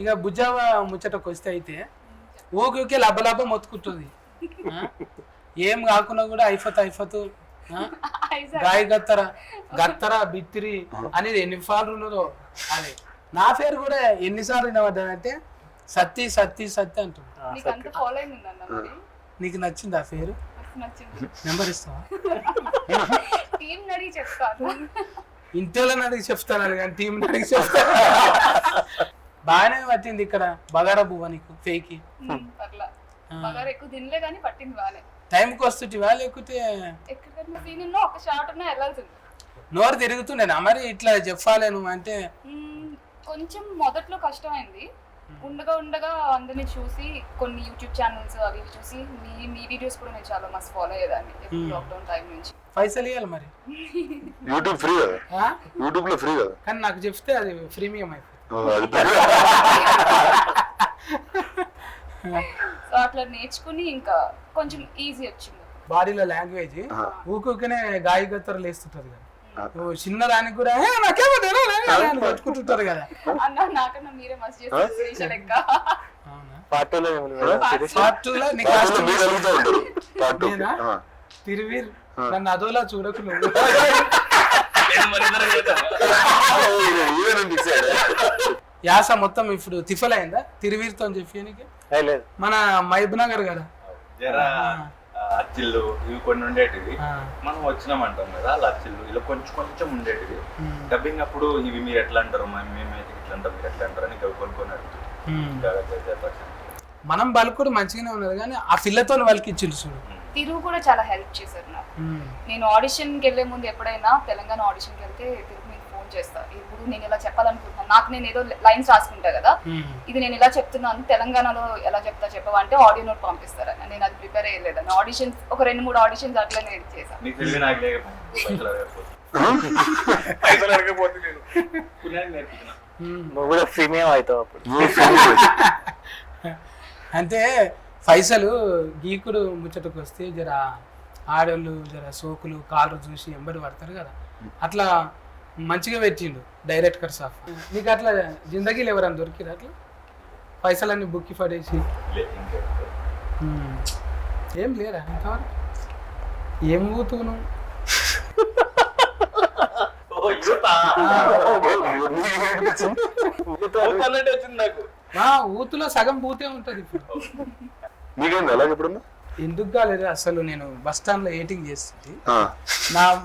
ఇక బుజ్జావ ముచ్చటకు వస్తే అయితే ఊకే లబ్బ మొత్తుకుంటుంది. ఏం కాకుండా కూడా అయిపోతూ గాయ గత్తర బిత్తిరి అనేది ఎన్నిసార్లు ఉన్నదో అది. నా పేరు కూడా ఎన్నిసార్లు వినబడ్డానంటే సత్తి సత్తి సత్తి అంటుంది. నీకు నచ్చింది ఆ పేరు? నెంబర్ ఇస్తావా? ఇంట్లో అడిగి చెప్తాను కానీ టీం అడిగి చెప్తాను. బాగానే పట్టింది ఇక్కడ బగారా బువ్వ నీకు ఫేకి. టైంకి వస్తుంటివా లేకపోతే నోరు తిరుగుతుండేనా మరి ఇట్లా చెప్పాలి నువ్వు అంటే? కొంచెం మొదట్లో కష్టమైంది. ఉండగా అందరినీ చూసి కొన్ని యూట్యూబ్ ఛానల్స్ అవి చూసి మీ వీడియోస్ కూడా నేను చాలా మస్తు ఫాలో అయ్యేదాన్ని లాక్డౌన్ టైం నుంచి. పైసలు ఇవ్వాలి మరి. యూట్యూబ్ ఫ్రీ కదా, యూట్యూబ్ లో ఫ్రీ కదా, కానీ నాకు చెప్తే అది ప్రీమియం అయిపోయింది. సో అట్లా నేర్చుకుని ఇంకా కొంచెం ఈజీ వచ్చింది. బాడీలో లాంగ్వేజ్ ఊరికనే గాయ గత్తరలు వేస్తుంటది కదా, చిన్న దానికి కూడా పట్టుకుంటుంటారు కదా. అన్న నాకన్నా మీరే మస్తు చేస్తారు లెక్క. తిరువీర్ నన్ను అదోలా చూడకు నువ్వు. యాస మొత్తం ఇప్పుడు తిఫల్ అయిందా తిరువీర్తో చెప్పి? మన మహబూబ్ నగర్ కదా అచ్చిళ్ళు ఇవి కొన్ని ఉండేటివి, మనం వచ్చినామంటాం కదా అలా అచ్చిళ్ళు ఇలా కొంచెం ఉండేటివి. డబ్బింగ్ అప్పుడు ఇవి మీరు ఎట్లా అంటారు, మేమైతే ఇట్లా అంటాం, మీరు ఎట్లా అంటారు అని కొన్ని అడుగుతుంది. మనం బలుకుడు మంచిగానే ఉన్నది కానీ ఆ పిల్లతో వాళ్ళకి ఇచ్చిండు చూడు. తిరుగు కూడా చాలా హెల్ప్ చేశారు నాకు. నేను ఆడిషన్కి వెళ్ళే ముందు ఎప్పుడైనా తెలంగాణ ఆడిషన్కి వెళ్తే తిరుగు మీకు ఫోన్ చేస్తా. ఇప్పుడు నేను ఇలా చెప్పాలనుకుంటున్నాను, నాకు నేను ఏదో లైన్స్ రాసుకుంటా కదా, ఇది నేను ఇలా చెప్తున్నాను తెలంగాణలో ఎలా చెప్పవా అంటే ఆడియో నోట్ పంపిస్తారని. నేను అది ప్రిపేర్ అయ్యలేదని ఆడిషన్స్ ఒక 2-3 ఆడిషన్స్ అట్లనే చేశాను. అంటే పైసలు గీకుడు ముచ్చటకు వస్తే జర ఆడోళ్ళు జర సోకులు కాళ్ళు చూసి ఎంబడి పడతారు కదా, అట్లా మంచిగా పెట్టిండు డైరెక్టర్ సాఫ్. నీకు అట్లా జిందగీలు ఎవరైనా దొరికిరు అట్లా పైసలన్నీ బుక్కి పడేసి? ఏం లేరా ఇంతవరకు? ఏం ఊతువు నువ్వు? ఊతులో సగం పూతే ఉంటది ఇప్పుడు. ఎందుకు కాలేదు అసలు? నేను బస్ స్టాండ్ లో వెయిటింగ్ చేస్తుంది,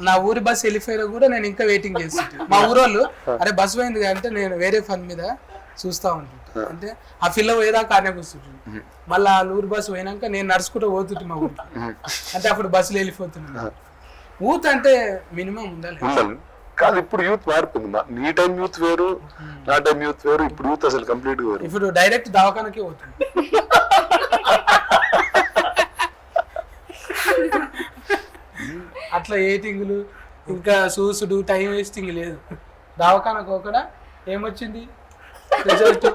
నా ఊరి బస్ వెళ్ళిపోయినా కూడా నేను ఇంకా వెయిటింగ్ చేస్తుంటే మా ఊరోళ్ళు అరే బస్ పోయింది అంటే నేను వేరే పని మీద చూస్తా ఉంటుంటా. అంటే ఆ పిల్ల పోయేదాకా ఆనే కూర్చుంటుంది, మళ్ళీ ఆ ఊరి బస్సు పోయినాక నేను నడుచుకుంటూ పోతుంటే మా ఊరికి. అంటే అప్పుడు బస్సులు వెళ్ళిపోతున్నా. ఊత్ అంటే మినిమం ఉండాలి కాదు. ఇప్పుడు యూత్ మారిపోయింది. నీ టైం యూత్ వేరు, నా టైం యూత్ వేరు. ఇప్పుడు యూత్ అసలు కంప్లీట్ వేరు. ఇప్పుడు డైరెక్ట్ దవాఖానకే పోతుంది. అట్లా ఎయిటింగ్లు ఇంకా చూసుడు టైం వేస్టింగ్ లేదు. దవాఖానకు ఒకడా ఏమొచ్చింది రిజల్ట్.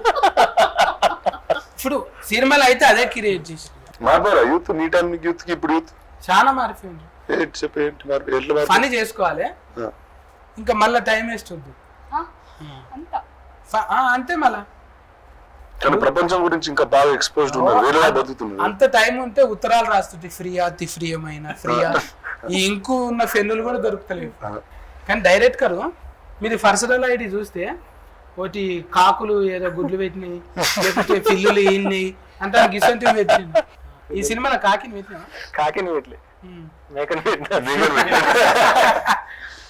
ఇప్పుడు సినిమాలు అయితే అదే క్రియేట్ చేసి మారిపోయారా యూత్? నీ టైం యూత్ కి ఇప్పుడు యూత్ చాలా మారిపోయింది. పని చేసుకోవాలి ఇంకా మళ్ళా టైం వేస్ట్ వద్దు అంతే. మళ్ళా ప్రపంచం గురించి ఇంకా బాగా ఎక్స్పోజ్డ్ ఉన్నారు. అంత టైం ఉంటే ఉత్తరాలు రాస్తుంటే ఫ్రీయా తిఫ్రియమైన ఫ్రీయా ఈ ఇంకు ఉన్న ఫెన్నులు కూడా దొరుకుతలేవు. కానీ డైరెక్టర్ మీది పర్సనల్ ఐడి చూస్తే ఒకటి కాకులు ఏదో గుడ్లు పెట్టినాయి, లేకపోతే పిల్లులు ఇన్ని అంటే గిసంటివి పెట్టింది. ఈ సినిమాలో కాకిని పెట్టినా? కాకిని పెట్టలే,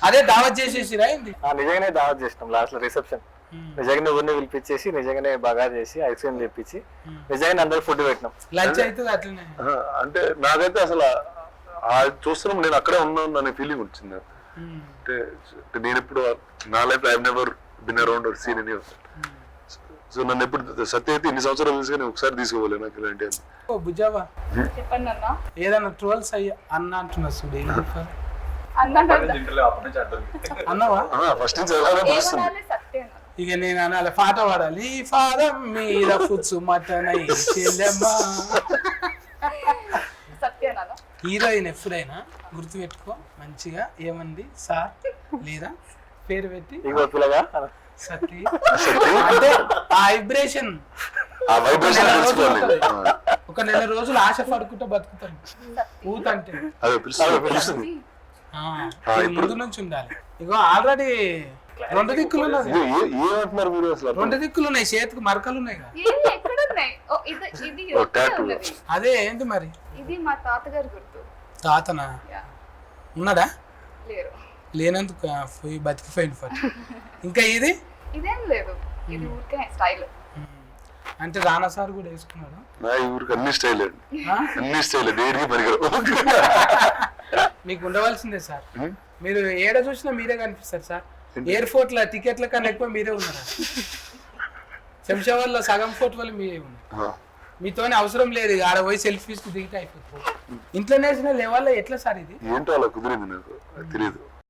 అదే దావత్ చేసేసిరా ఏంది? నిజంగానే దావత్ చేసినాం. లాస్ట్ లో రిసెప్షన్ నిజంగానే ఊరిని పిలిపించేసి నిజంగానే బాగా చేసి ఐస్ క్రీమ్ తెప్పించి నిజంగానే అందరూ ఫుడ్ పెట్టినాం. లంచ్ అవుతుంది అట్లనే. అంటే నాకైతే అసలు చూస్తున్నాం నేను అక్కడే ఉన్నాను అనే ఫీలింగ్ వచ్చింది. అంటే నేను ఎప్పుడు నా life I never been around are seen any of that. So నన్ను ఎప్పుడు సత్య అయితే ఇన్ని సంవత్సరాలు తీసుకుని ఒకసారి తీసుకోవాలి నాకు ఇలాంటి. బుజ్జావా ఏదన్నా ట్రోల్స్ అయ్యి అన్న అంటున్నా చూడు, అన్నవా? ఫస్ట్ ఇక నేను అనాలి పాట పాడాలి. ఫారం మీద ఫుడ్స్ మటన్ హీరోయిన్ ఎప్పుడైనా గుర్తుపెట్టుకో మంచిగా ఏమంది సార్ లేదా పేరు పెట్టి సత్తి అంటే ఆ వైబ్రేషన్ ఆ వైబ్రేషన్ తెలుసుకోవాలి. ఒక నెల రోజులు ఆశ పడుకుంటూ బతుకుతాం ఊత అంటే అదే పిలుస్తుంది. ఇది ముందు నుంచి ఉండాలి. ఇగో ఆల్రెడీ 2 దిక్కులు ఉన్నది. ఏమంటున్నారు మీరు అసలు? 2 దిక్కులు ఉన్నాయి, చేతికి మరకలు ఉన్నాయి కదా. ఏంటి ఎక్కడ ఉన్నాయి? ఓ, ఇది ఒక్కటే ఉన్నది. అదే ఏంటి మరి? ఇది మా తాతగారి గుర్తు. తాతనా Yeah. ఉన్నాడా? లేరు. లేనందుకు పోయి బతికిపోయింది ఫర్. ఇంకా ఇది ఇదేం లేదు, ఇది ఊరికే స్టైల్. అంటే రానా సార్ కూడా వేసుకున్నాడు. నా ఈ ఊరికి అన్ని స్టైల్ అన్ని స్టైల్ దేనికి పనికిరావు. మీకు ఉండవలసిందే సార్. మీరు ఏడ చూసినా మీరే కనిపిస్తారు సార్. ఎయిర్పోర్ట్ లో టికెట్ల కన్నా ఎక్కువ మీరే ఉన్నారా? శంషాబాద్ లో సగం ఫోర్ట్ వల్ల మీరే ఉన్నారు. మీతోనే అవసరం లేదు, ఆడ పోయి సెల్ఫీస్ దిగితే అయిపోతుంది. ఇంట్లో నేర్చిన లెవెల్లో ఎట్లా సార్ ఇది? ఏంటో అలా కుదిరింది నాకు తెలియదు.